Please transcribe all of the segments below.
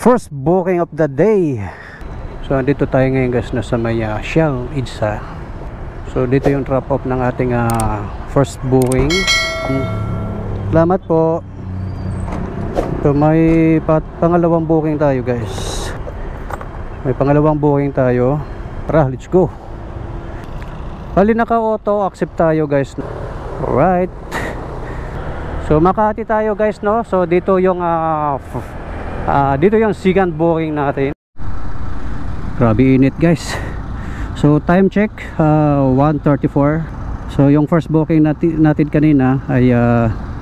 First booking of the day. So dito tayo ngayon guys, nasa may Shell EDSA. So dito yung drop off ng ating first booking. Salamat po. So may pangalawang booking tayo guys. May pangalawang booking tayo. Tara, let's go. Bali naka-auto accept tayo guys. Alright. So Makati tayo guys, no. So dito yung dito yung second booking natin. Grabe init guys. So time check 1:34. So yung first booking natin kanina ay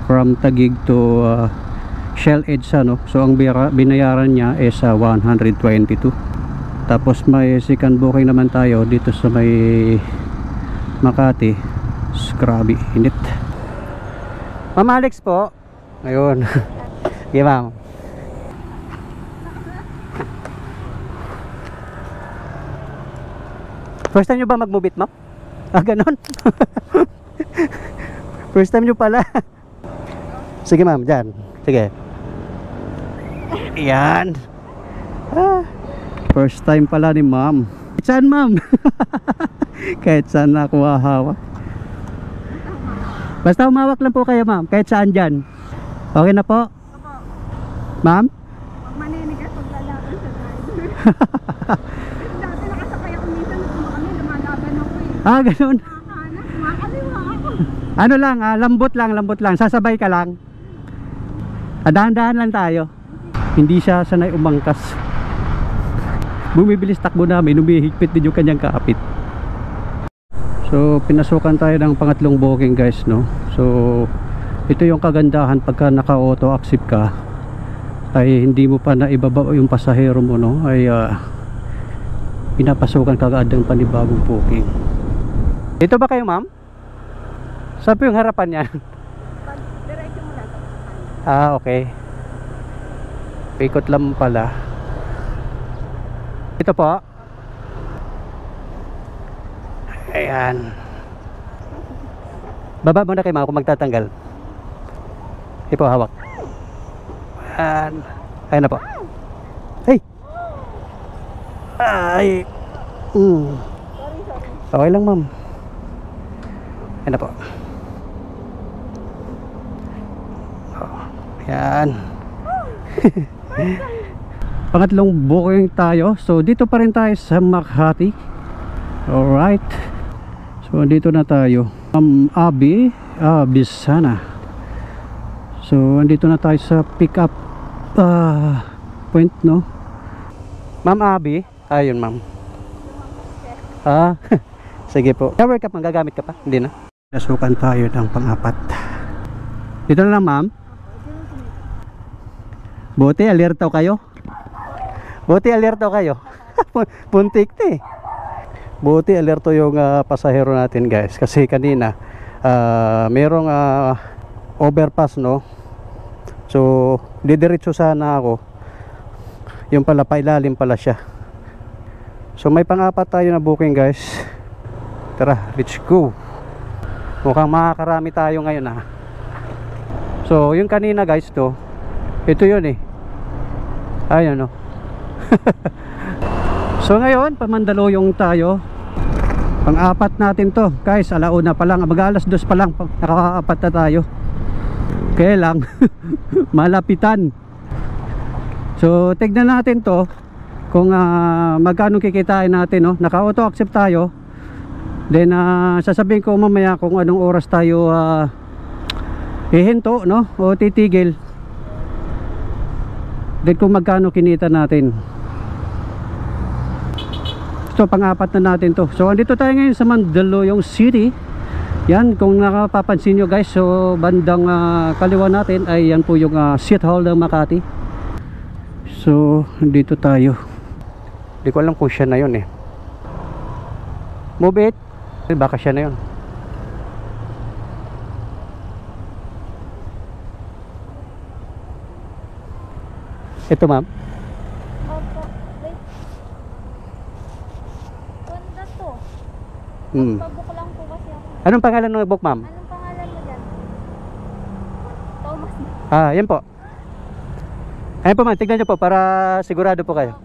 from Taguig to Shell EDSA, no. So ang binayaran niya is 122. Tapos may second booking naman tayo dito sa may Makati. Grabe init. Ma'am Alex po. Ayun. Okay ma'am. First time nyo ba mag-move it, ma'am? Ganon? First time nyo pala. Sige ma'am, dyan. Sige. Yan. First time pala ni ma'am. Saan ma'am? Kahit saan na ako hahawak. Basta umawak lang po kayo ma'am. Kahit saan dyan. Okay na po? Ma'am? Huwag maninigas pag lalaban sa driver. Dati nakasakay ako minsan na kami, lumalaban ako eh. Ganun. Kumakaliwa ako. Ano lang, lambot lang. Sasabay ka lang. Dahan-dahan lang tayo. Hindi siya sanay umangkas. Bumibilis takbo namin, humihigpit din yung kanyang kaapit. So pinasukan tayo ng pangatlong booking guys, no. So ito yung kagandahan pagka naka-auto accept ka, ay hindi mo pa na ibaba yung pasahero mo, no. Ay pinapasukan kagad ng panibagong booking. Dito ba kayo ma'am? Saan po yung harapan niya? Diretso mo lang. Okay. Ikot lang pala. Ito po. Ayan. Baba muna kayo ma'am kung magtatanggal. Ito hawak. Ayan. Ayan na po. Hey! Ay! Sorry. Okay lang ma'am. Ayan na po. Ayan. Pangatlong booking tayo. So dito pa rin tayo sa Makati. Alright. So dito na tayo. Bisana. So andito na tayo sa pick up point, no. Ma'am Abby. Ayun ma'am. Sige po. Shower cap, magagamit ka pa? Hindi na. Nasukan tayo ng pang-apat. Dito na lang ma'am. Buti alerto kayo. Puntik na eh. Buti alerto yung pasahero natin guys. Kasi kanina merong overpass, no. So didiretso sana ako. Yung pala pailalim pala siya. So may pang-apat tayo na booking guys. Tara, let's go. Mukhang makakarami tayo ngayon So yung kanina guys to, ito yun eh. Ayun, no. So ngayon Pamandaluyong tayo. Pang-apat natin to guys. Alauna pa lang, mag-alas 2 pa lang, nakaka-apat na tayo. Kaya lang malapitan. So tignan natin to kung magkano kikitain natin, no. Naka-auto accept tayo. Then sasabihin ko mamaya kung anong oras tayo hihinto, no, o titigil. Then kung magkano kinita natin. So pang-apat na natin to. So andito tayo ngayon sa Mandaluyong City. Yan, kung nakapapansin nyo guys, so bandang kaliwa natin ay yan po yung City Hall ng Makati. So dito tayo. Hindi ko alam kung siya na yun eh. Move it. Baka siya na yun. Ito ma'am. Opo. Wait. Ganda to. Pabook lang po kasi ako. Anong pangalan ng book ma'am? Anong pangalan mo dyan? Thomas. Yan po. Ayun po ma'am, tignan nyo po para sigurado po kayo.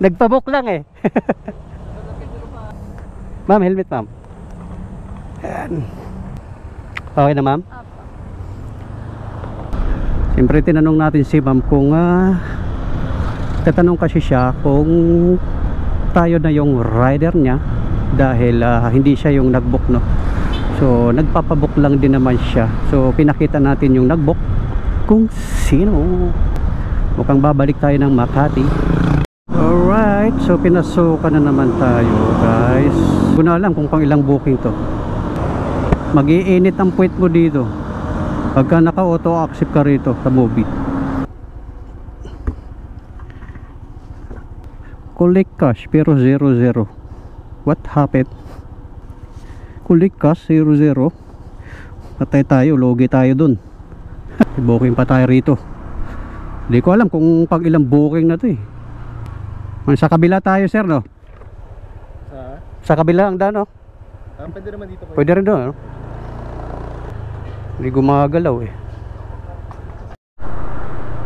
Nagpabook lang eh. Ma'am, helmet ma'am. Ayan. Okay na ma'am? Siyempre tinanong natin si ma'am kung tatanong kasi siya kung tayo na yung rider niya dahil hindi siya yung nagbook, no? So nagpapabook lang din naman siya. So pinakita natin yung nagbook kung sino. Mukhang babalik tayo ng Makati. Alright, so pinasukan na naman tayo guys. Hindi ko na alam kung pang ilang booking to. Mag-iinit ang puwet mo dito pagka naka-auto accept ka rito sa movie. Collect cash pero 00. What happened? Collect cash 00. Patay tayo, logi tayo dun. Booking pa tayo rito. Hindi ko alam kung pag ilang booking na to eh. Sa kabila tayo sir, no? Sa kabila ang daan, no? Pwede naman dito. Pwede rin doon, no? Hindi gumagalaw eh.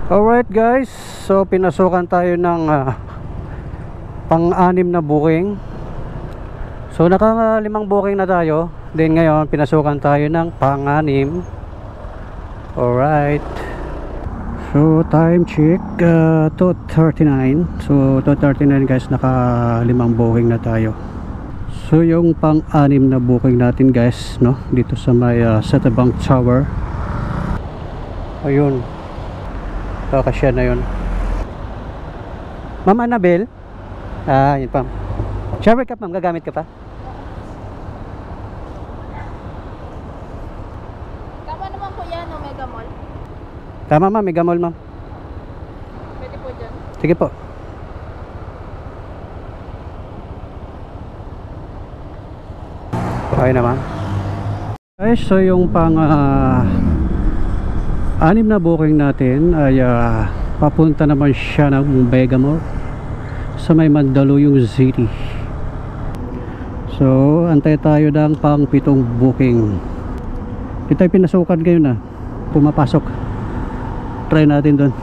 Alright guys, so pinasukan tayo ng pang-anim na booking. So naka-5 booking na tayo. Then ngayon pinasukan tayo ng pang-anim. Alright. So time check 2:39. So 2:39 guys, naka 5 booking na tayo. So yung pang-anim na booking natin guys, no, dito sa may Setabank Tower. Ayun. Kakasya na yun. Ma'am Annabel. Yun pa. Shower cap ma'am, gagamit ka pa? Tama naman po yan, Omega Mall. Tama ma'am, Mega Mall ma'am. Pwede po dyan. Sige po. Okay naman. Guys, so yung pang 6 na booking natin ay papunta naman siya ng Mega Mall sa may Mandaluyong City. So antay tayo ng pang 7 booking. Dito tayo pinasukan ngayon na pumapasok. Try natin doon.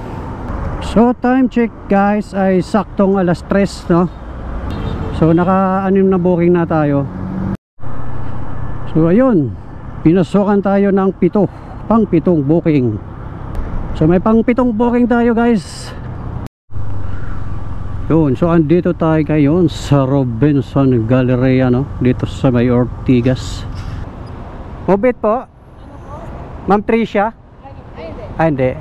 So time check guys ay saktong 3:00, no? So naka-6 na booking na tayo. So ayun, pinasukan tayo ng pang 7 booking. So may pang 7 booking tayo guys. Yun, so andito tayo ngayon sa Robinson Galleria, no? Dito sa may Ortigas. Mobit po? Ma'am Tricia? Ay hindi.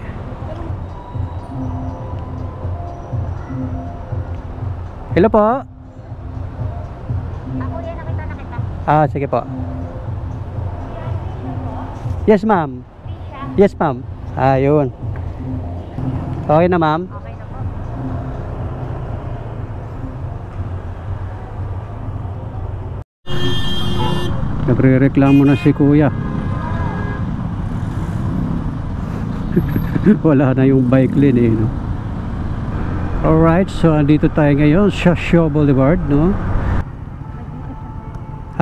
Hello po? Ako yan, nakita na kita. Sige po. Yes ma'am. Yes ma'am. Yun. Okay na ma'am. Okay na po. Nagre-reklamo na si kuya. Wala na yung bike lane eh, no? Alright, so andito tayo ngayon sa Shaw Boulevard, no?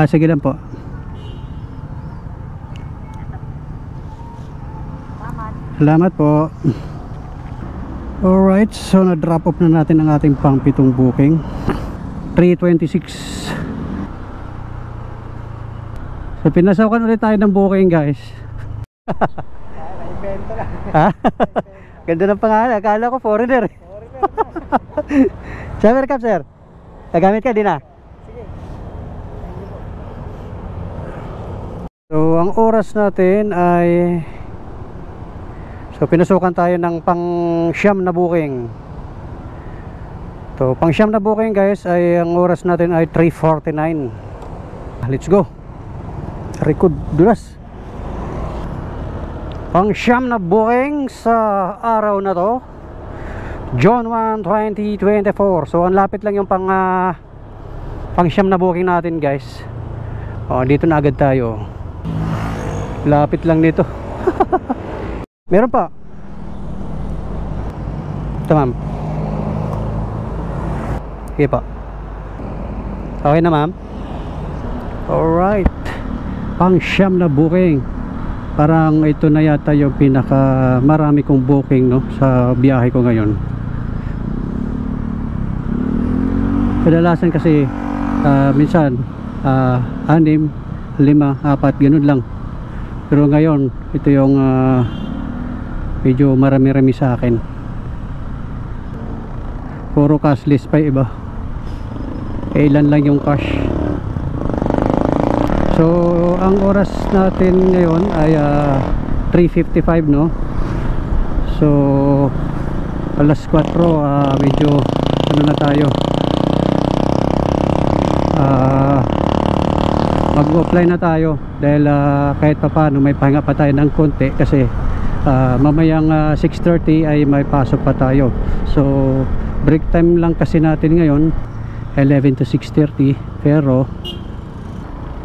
Sige lang po. Salamat po. Alright, so na-drop off na natin ang ating pang 7 booking. 3:26. So pinasawakan ulit tayo ng booking guys. Ganda ng pangalan, akala ko foreigner. Shower cap sir. Nagamit ka din Sige. So ang oras natin ay, so pinasukan tayo ng pang 9 na booking. So pang 9 na booking guys ay ang oras natin ay 3:49. Let's go. Record dulas. Pang 9 na booking sa araw na to, June 1, 2024. So ang lapit lang yung pang 9 na booking natin guys. Dito na agad tayo. Lapit lang nito. Meron pa. Ito ma'am. Sige pa. Okay na ma'am. Alright, pang 9 na booking. Parang ito na yata yung pinaka marami kong booking, no, sa biyahe ko ngayon. Kadalasan kasi minsan 6, 5, 4 ganun lang. Pero ngayon ito yung medyo marami-rami sa akin. Puro cashless pa iba. Kailan lang yung cash. So ang oras natin ngayon ay 3:55, no. So alas 4, medyo ano na tayo, mag-offline na tayo dahil kahit pa paano may pahinga pa tayo ng konti kasi mamayang 6:30 ay may pasok pa tayo. So break time lang kasi natin ngayon 11 to 6:30, pero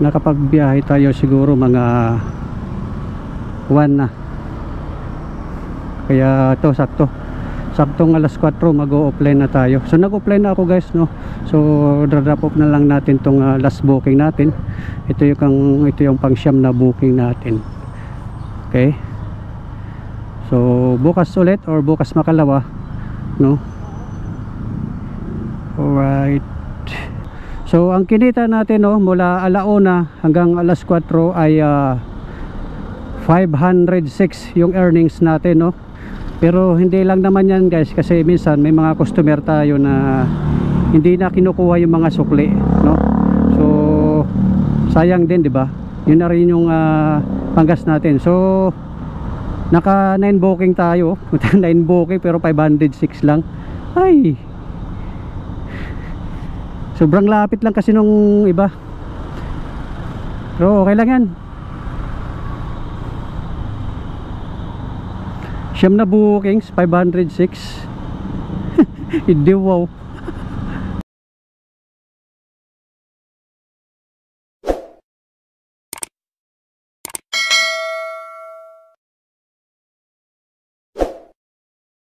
nakapagbiyahe tayo siguro mga 1 na, kaya ito saktong alas 4 mag-o-offline na tayo. So nag-offline na ako guys, no. So drop off na lang natin tong last booking natin. Ito yung pang-siyam na booking natin. Okay, so bukas ulit or bukas makalawa, no. Alright, so ang kinita natin, no, mula alauna hanggang alas 4 ay 506 yung earnings natin, no. Pero hindi lang naman yan guys, kasi minsan may mga customer tayo na hindi na kinukuha yung mga sukli, no. So sayang din, di ba? Yun na rin yung panggas natin. So naka 9 booking tayo. 9 booking pero 506 lang. Ay, sobrang lapit lang kasi nung iba. Pero okay lang yan. Siyam na bookings, 506. Hindi, wow.